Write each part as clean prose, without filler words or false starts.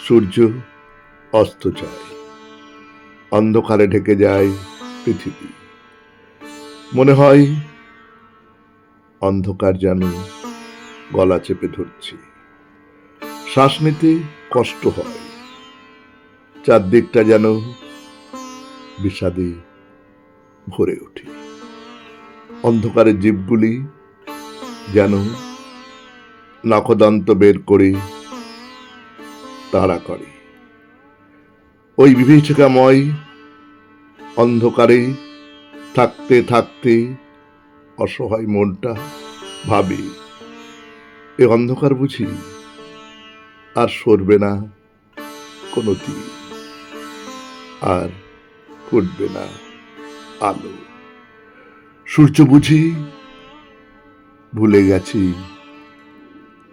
সূর্য অস্ত যায়, অন্ধকারে ঢেকে যায় পৃথিবী। মনে হয় অন্ধকার যেন গলা চেপে ধরছে, শ্বাস নিতে কষ্ট হয়, চারদিকটা যেন বিষাদে ভরে ওঠে। অন্ধকারের জীবগুলি যেন নখদন্ত বের করে তাড়া করে। ওই বিভীষিকাময় অন্ধকারে থাকতে থাকতে অসহায় মনটা ভাবে, এ অন্ধকার বুঝি আর সরবে না কোনোদিন, আর ফুটবে না আলো। সূর্য বুঝি ভুলে গেছি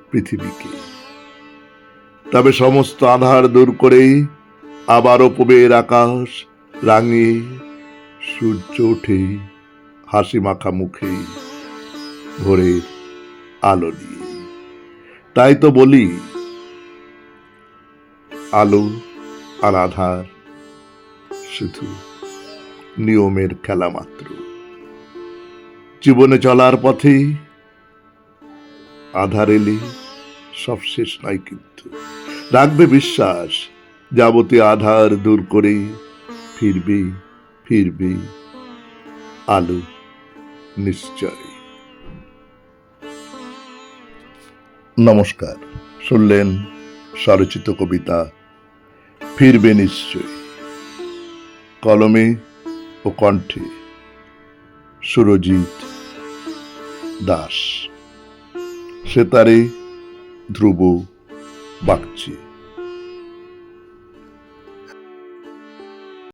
পৃথিবীকে। তবে সমস্ত আধার দূর করে আবারও পূবের আকাশ রাঙিয়ে সূর্য ওঠে হাসি মাখা মুখে ভোরের আলো নিয়ে। তাই তো বলি, আলো আর আধার শুধু নিয়মের খেলা মাত্র। জীবনে চলার পথে আধার এলে সব শেষ নয়, কিন্তু রাখবে বিশ্বাস, যাবতীয় আধার দূর করে ফিরবে ফিরবে আলো নিশ্চয়। নমস্কার, শুনলেন স্বরচিত কবিতা ফিরবে নিশ্চয়। কলমে ও কণ্ঠে সুরজিৎ দাস, সেতারে ধ্রুব বাগচি।